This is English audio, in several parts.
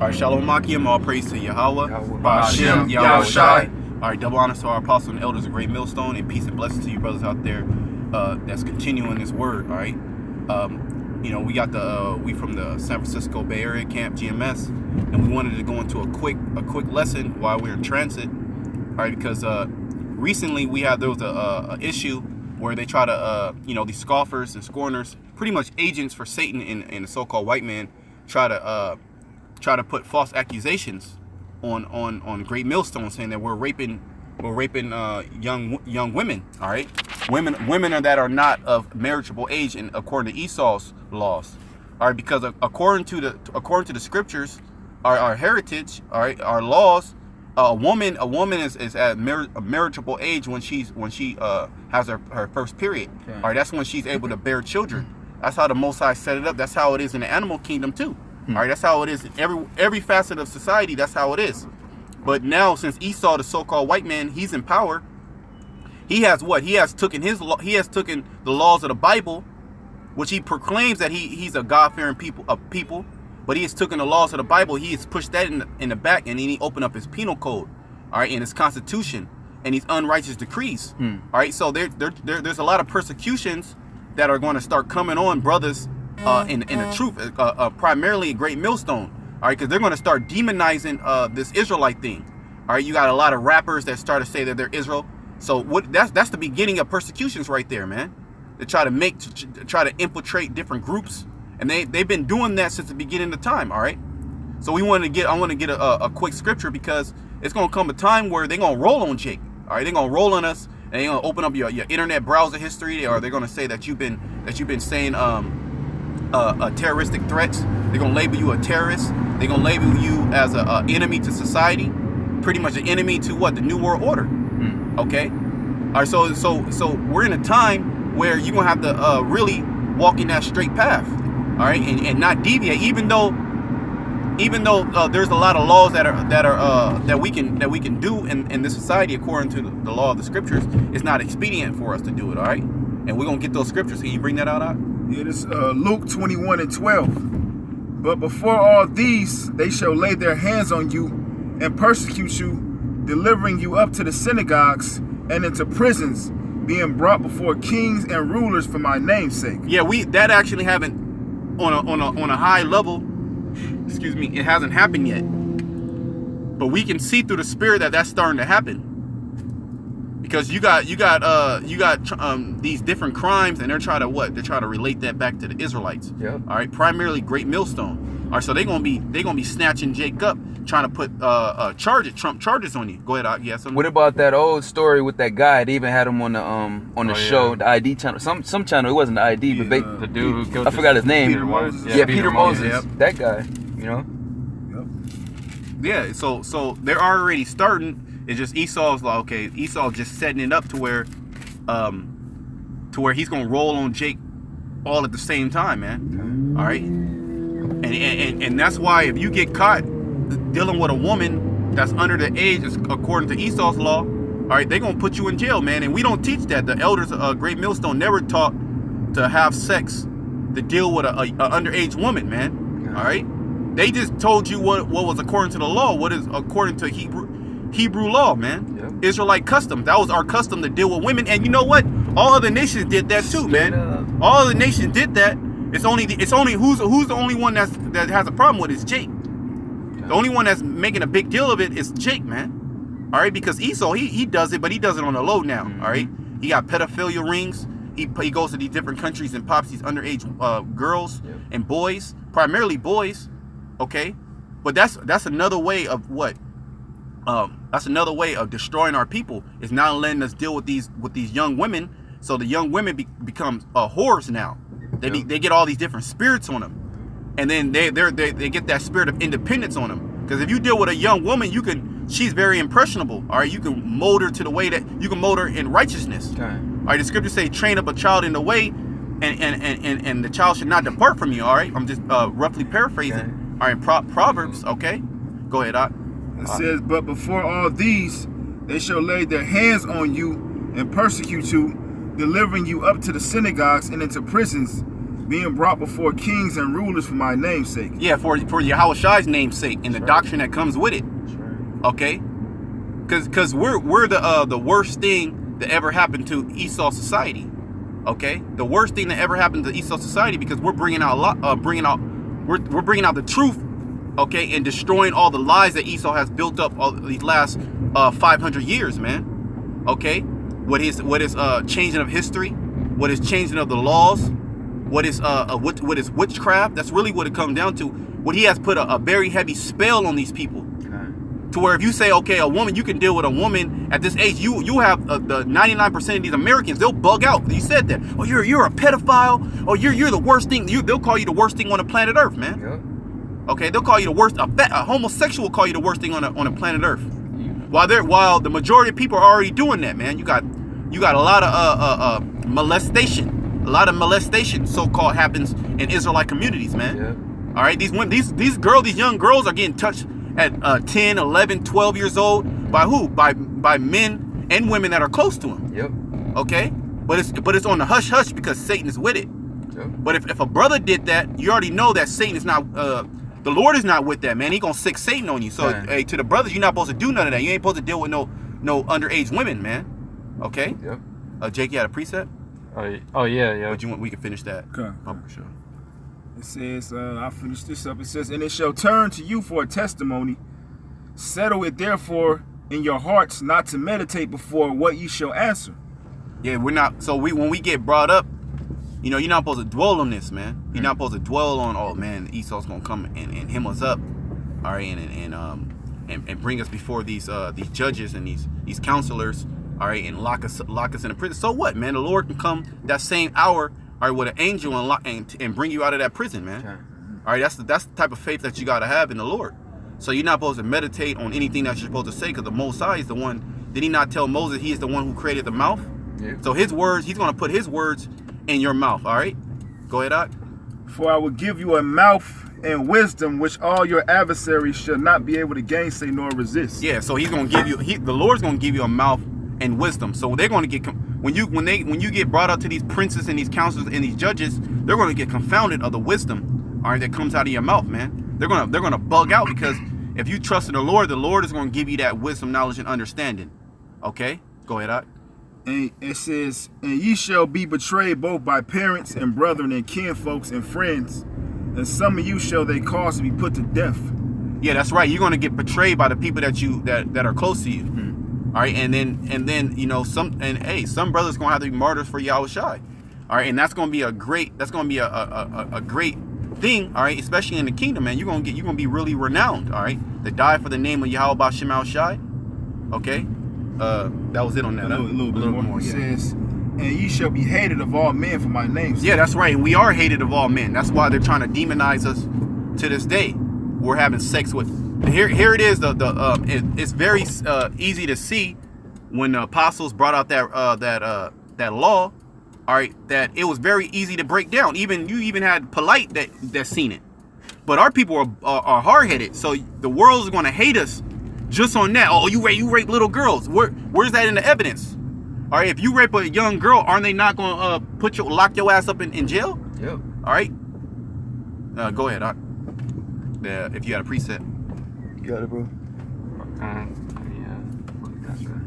right, Shalom Makim, all praise to Yahweh, Ba'ashem, Yahweh Shai. Yahushai. All right, double honors to our apostles and elders of Great Millstone, and peace and blessings to you brothers out there that's continuing this word. All right, you know, we got we from the San Francisco Bay Area camp GMS, and we wanted to go into a quick lesson while we're in transit. All right, because recently there was a issue where they try to you know, these scoffers and scorners, pretty much agents for Satan in the so-called white man, try to put false accusations on Great Millstone, saying that we're raping young women. All right, women that are not of marriageable age, and according to Esau's laws. All right, because according to the scriptures, our heritage, all right, our laws, a woman is at a marriageable age when she has her first period. Okay. All right, that's when she's able to bear children. That's how the Most High set it up. That's how it is in the animal kingdom too. All right, that's how it is in every facet of society. That's how it is. But now, since Esau, the so-called white man, he's in power, he has what? He has taken the laws of the Bible, which he proclaims that he's a God-fearing people, but he has taken the laws of the Bible, he has pushed that in the back, and then he opened up his penal code, all right, and his constitution, and these unrighteous decrees. All right, so there's a lot of persecutions that are going to start coming on brothers in the truth, primarily a Great Millstone. All right, because they're going to start demonizing this Israelite thing. All right, you got a lot of rappers that start to say that they're Israel. So that's the beginning of persecutions right there, man. They try to infiltrate different groups, and they've been doing that since the beginning of time. All right, so I want to get a quick scripture, because it's going to come a time where they're going to roll on Jake. All right, they're going to roll on us, and they're going to open up your internet browser history, or they're going to say that you've been saying terroristic threats. They're gonna label you a terrorist. They're gonna label you as a enemy to society, pretty much an enemy to what? The New World Order. Okay. All right. So we're in a time where you're gonna have to really walk in that straight path. All right, and not deviate. Even though there's a lot of laws that we can do in this society according to the law of the scriptures, it's not expedient for us to do it. All right. And we're gonna get those scriptures. Can you bring that out? It is Luke 21:12. But before all these, they shall lay their hands on you and persecute you, delivering you up to the synagogues and into prisons, being brought before kings and rulers for my name's sake. Yeah, that actually haven't on a high level. Excuse me, it hasn't happened yet. But we can see through the spirit that that's starting to happen. Because you got these different crimes, and they're trying to relate that back to the Israelites. Yeah. All right, primarily Great Millstone. All right, so they're gonna be snatching Jake up, trying to put Trump charges on you. Go ahead, yeah. What about that old story with that guy? They even had him on the show, the ID channel, some channel. It wasn't the ID, but the dude who killed I forgot his name. Peter Moses. Yeah, Peter Moses. Yep. That guy. You know. Yep. Yeah. So they're already starting. It's just Esau's like, okay, Esau just setting it up to where he's gonna roll on Jake all at the same time, man. All right, and that's why if you get caught dealing with a woman that's under the age, according to Esau's law, all right, they're gonna put you in jail, man. And we don't teach that. The elders of Great Millstone never taught to have sex to deal with a underage woman, man. All right, they just told you what was according to the law, what is according to Hebrew law, man. Yep. Israelite custom. That was our custom to deal with women. And you know what? All other nations did that too, man. All other nations did that. It's only who's the only one that has a problem with it is Jake. The only one that's making a big deal of it is Jake, man. All right, because Esau he does it, but he does it on the low now. All right, he got pedophilia rings. He goes to these different countries and pops these underage girls and boys, primarily boys. Okay, but that's another way of what. That's another way of destroying our people, is not letting us deal with these young women. So the young women become whores now. They get all these different spirits on them, and then they get that spirit of independence on them. Because if you deal with a young woman, she's very impressionable. All right, you can mold her to the way that you can mold her in righteousness. Okay. All right, the scriptures say, train up a child in the way, and the child should not depart from you. All right, I'm just roughly paraphrasing. Okay. All right, Proverbs. Okay, go ahead. It says, but before all these, they shall lay their hands on you and persecute you, delivering you up to the synagogues and into prisons, being brought before kings and rulers for my name's sake. Yeah, for Yahushai's name's sake and the doctrine that comes with it. Okay, because we're the worst thing that ever happened to Esau society. Okay, the worst thing that ever happened to Esau society, because we're bringing out we're bringing out the truth. Okay, and destroying all the lies that Esau has built up all these last 500 years, man. Okay, what is changing of history, what is changing of the laws, what is witchcraft. That's really what it comes down to. What he has put a very heavy spell on these people, to where if you say, okay, a woman, you can deal with a woman at this age, you have the 99% of these Americans, they'll bug out. You said that. Oh, you're a pedophile. Oh, you're the worst thing. They'll call you the worst thing on the planet Earth, man. Yep. Okay, they'll call you the worst. A homosexual will call you the worst thing on the planet Earth. While the majority of people are already doing that, man. You got a lot of molestation. A lot of molestation, so-called, happens in Israelite communities, man. Yeah. All right, these young girls are getting touched at 10, 11, 12 years old by who? By men and women that are close to them. Yep. Okay, but it's on the hush hush because Satan is with it. Yep. But if a brother did that, you already know that Satan is not. The Lord is not with that, man. He gonna sick Satan on you. So, hey, to the brothers, you're not supposed to do none of that. You ain't supposed to deal with no underage women, man. Okay. Yep. Jake, you had a preset? Oh yeah. But we can finish that. Okay. Oh, sure. It says, I'll finish this up. It says, and it shall turn to you for a testimony. Settle it therefore in your hearts not to meditate before what ye shall answer. Yeah, we're not. So when we get brought up, you know, you're not supposed to dwell on this, man. You're not supposed to dwell on, oh man, Esau's gonna come and hem us up, all right, and bring us before these judges and these counselors, all right, and lock us in a prison. So what, man? The Lord can come that same hour, all right, with an angel and bring you out of that prison, man. Okay. All right, that's the type of faith that you gotta have in the Lord. So you're not supposed to meditate on anything that you're supposed to say, because the Most High is the one. Did he not tell Moses he is the one who created the mouth? Yeah. So his words, he's gonna put his words in your mouth. All right, go ahead, Ak. For I will give you a mouth and wisdom which all your adversaries shall not be able to gainsay nor resist. Yeah, so he's gonna give you. The Lord's gonna give you a mouth and wisdom. So they're gonna get when you get brought up to these princes and these counselors and these judges, they're gonna get confounded of the wisdom, all right, that comes out of your mouth, man. They're gonna bug out, because if you trust in the Lord is gonna give you that wisdom, knowledge, and understanding. Okay, go ahead, Ak. And it says, and ye shall be betrayed both by parents and brethren and kinfolks and friends, and some of you shall they cause to be put to death. Yeah, that's right. You're gonna get betrayed by the people that are close to you. All right, and then you know some brothers gonna have to be martyrs for Yahushai. All right, and that's gonna be a great great thing. All right, especially in the kingdom, man. You're gonna be really renowned. All right, to die for the name of Yahweh Bashem Shai. Okay. That was it on that. A little bit more. It yeah. says, and ye shall be hated of all men for my name's sake. Yeah, that's right. And we are hated of all men. That's why they're trying to demonize us to this day. We're having sex with. Here it is. It's very easy to see when the apostles brought out that law. All right, that it was very easy to break down. You even had polite that seen it. But our people are hard headed. So the world is going to hate us. Just on that, oh, you rape little girls. Where's that in the evidence? All right, if you rape a young girl, aren't they not gonna lock your ass up in jail? Yep. All right. Go ahead. If you got a preset. You got it, bro.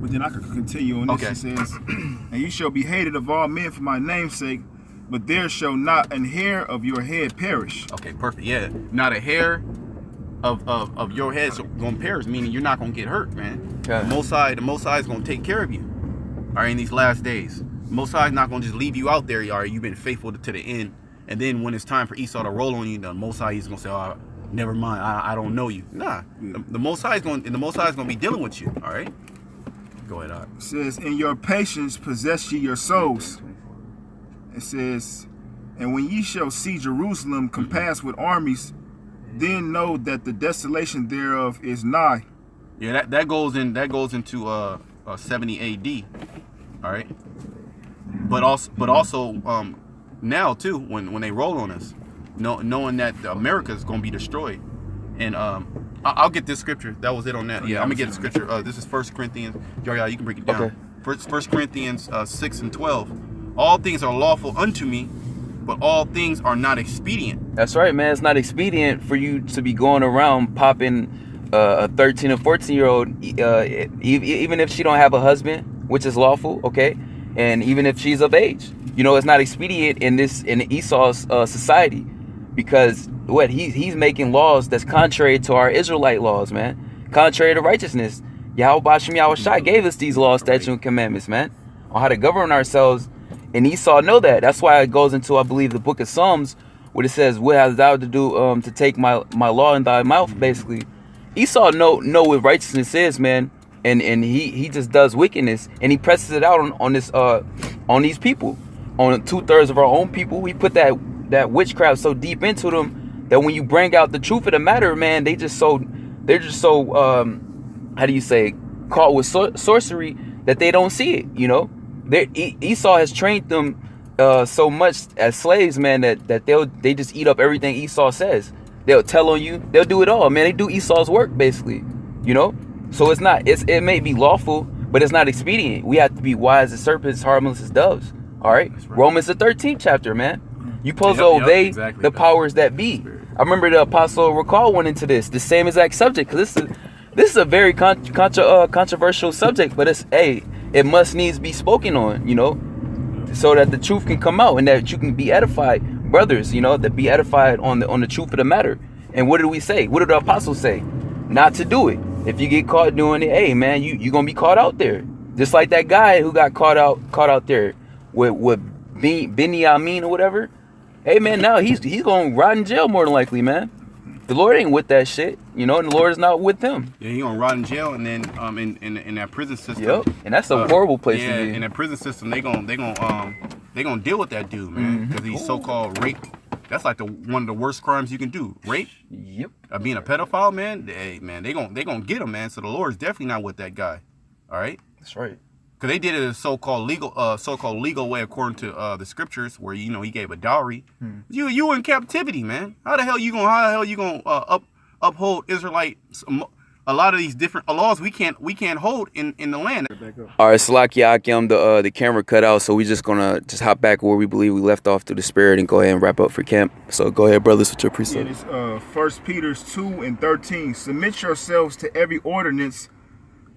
But then I could continue on this. Okay. It says, and you shall be hated of all men for my name's sake, but there shall not an hair of your head perish. Okay, perfect. Yeah, not a hair of your head gonna perish, meaning you're not gonna get hurt, man. Okay. The Most High is gonna take care of you. All right, in these last days, the Most High is not gonna just leave you out there. All right, you've been faithful to the end, and then when it's time for Esau to roll on you, the Most High is gonna say, "Oh, never mind, I don't know you." Nah, the Most High is gonna be dealing with you. All right, go ahead. It says, in your patience possess ye your souls. It says, and when ye shall see Jerusalem compassed with armies, then know that the desolation thereof is nigh. Yeah, that goes into 70 AD. All right, but also now too, when they roll on us, knowing that America is going to be destroyed, and I'll get this scripture. That was it on that. Yeah, I'm gonna get the scripture. This is 1 Corinthians. Yeah, you can break it down. Okay. 1 Corinthians 6 and 12. All things are lawful unto me, but all things are not expedient. That's right, man. It's not expedient for you to be going around popping a 13 or 14-year-old, even if she don't have a husband, which is lawful, okay? And even if she's of age, you know, it's not expedient in Esau's society, because what he's making laws that's contrary to our Israelite laws, man, contrary to righteousness. Yahweh Bashem Yahushua gave us these laws, statutes, and commandments, man, on how to govern ourselves. And Esau know that. That's why it goes into, I believe, the book of Psalms, where it says, "What hast thou to do to take my law in thy mouth?" Basically, Esau know what righteousness is, man, and he just does wickedness, and he presses it out on these people, on 2/3 of our own people. He put that witchcraft so deep into them that when you bring out the truth of the matter, man, they're just so how do you say, caught with sorcery that they don't see it, you know. Esau has trained them so much as slaves, man, that they just eat up everything Esau says. They'll tell on you. They'll do it all, man. They do Esau's work, basically, you know. So it may be lawful, but it's not expedient. We have to be wise as serpents, harmless as doves. All right. Right. Romans the 13th chapter, man. You supposed to obey the powers that be. I remember the Apostle Recall went into the same exact subject, because this is a very controversial subject, but it must needs be spoken on, you know, so that the truth can come out and that you can be edified, brothers, you know, that be edified on the truth of the matter. And what did we say? What did the apostles say? Not to do it. If you get caught doing it, hey man, you gonna be caught out there, just like that guy who got caught out there with Benjamin or whatever. Hey man, now he's gonna rot in jail more than likely, man. The Lord ain't with that shit, you know, and the Lord is not with him. Yeah, he gonna rot in jail, and then in that prison system. Yep, and that's a horrible place to be. In that prison system, they gonna deal with that dude, man, because he's so-called rape. That's like one of the worst crimes you can do. Rape. Yep. Being a pedophile, man. Hey, man, they gonna get him, man. So the Lord's definitely not with that guy. All right. That's right. Because they did it a so-called legal way according to the scriptures, where he gave a dowry. You were in captivity, man. How the hell you gonna uphold Israelites? A lot of these different laws we can't hold in the land. All right, Salakia Akim, the camera cut out, so we're just gonna hop back where we believe we left off through the spirit and go ahead and wrap up for camp. So go ahead, brothers, with your precept. It's 1 Peter 2:13. Submit yourselves to every ordinance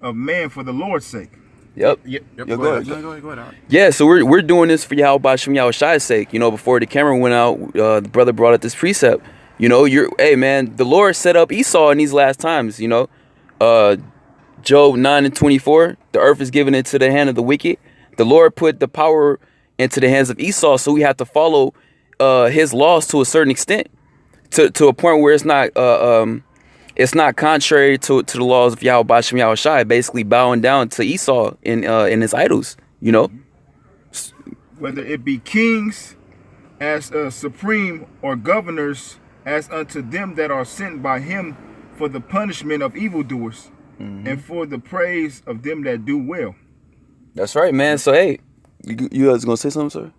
of man for the Lord's sake. Yep. Go ahead. Yeah, so we're doing this for Yahweh Bashem Yahushua's sake. You know, before the camera went out, the brother brought up this precept. You know, hey man, the Lord set up Esau in these last times. You know, Job 9:24. The earth is given into the hand of the wicked. The Lord put the power into the hands of Esau, so we have to follow his laws to a certain extent, to a point where it's not contrary to the laws of Yahweh Bashem Yahushua, basically bowing down to Esau in his idols, you know. Whether it be kings as supreme or governors as unto them that are sent by him for the punishment of evildoers and for the praise of them that do well. That's right, man. So hey, you guys gonna say something, sir?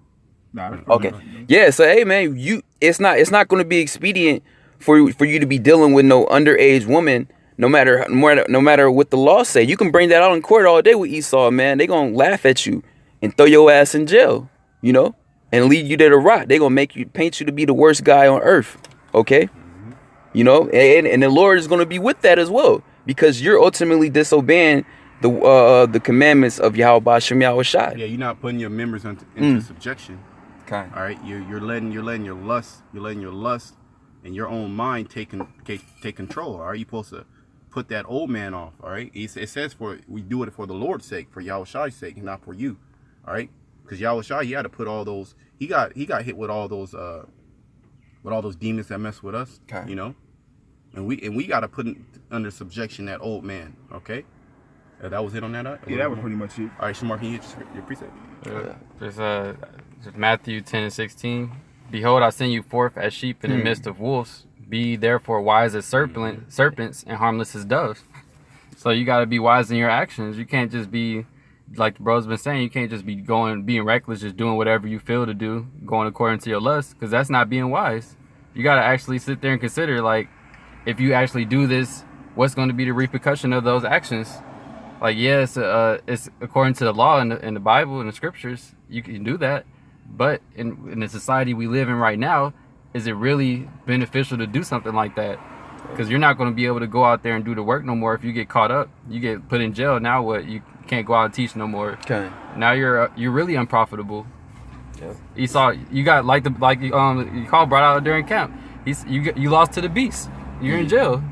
Nah, okay. Yeah. So hey, man, it's not going to be expedient for you to be dealing with no underage woman, no matter what the law say. You can bring that out in court all day with Esau, man. They gonna laugh at you and throw your ass in jail, you know, and lead you there to rot. They gonna paint you to be the worst guy on earth, okay? You know, and the Lord is gonna be with that as well, because you're ultimately disobeying the commandments of Yahweh Bashem Yahushua. Yeah, you're not putting your members into subjection. Okay. All right, you're letting your lust and your own mind take control. All right, you're supposed to put that old man off. All right, it says we do it for the Lord's sake, for Yahushua's sake, and not for you. All right, because Yahushua, he had to put all those. He got hit with all those demons that mess with us. Okay. You know, and we got to put under subjection that old man. Okay. That was it on that? Yeah, that was pretty much it. All right, Shamar, can you hit your precept? There's Matthew 10:16. Behold, I send you forth as sheep in the midst of wolves. Be therefore wise as serpents and harmless as doves. So you got to be wise in your actions. You can't just be, like the bro's been saying, you can't just be being reckless, just doing whatever you feel to do, going according to your lust, because that's not being wise. You got to actually sit there and consider, like, if you actually do this, what's going to be the repercussion of those actions? Like, yes, it's according to the law in the Bible and the scriptures, you can do that. But in the society we live in right now, is it really beneficial to do something like that? Because you're not going to be able to go out there and do the work no more. If you get caught up, you get put in jail. Now what? You can't go out and teach no more. Okay. Now you're really unprofitable. Yep. Esau, you got Carl brought out during camp. You lost to the beast. You're in jail.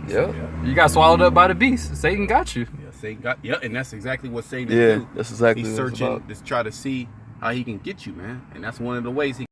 Yep. You got swallowed up by the beast. Satan got you. Yeah, Satan got. Yeah, and that's exactly what Satan Yeah, do. that's exactly He's what it's searching about. to try to see how he can get you, man. And that's one of the ways he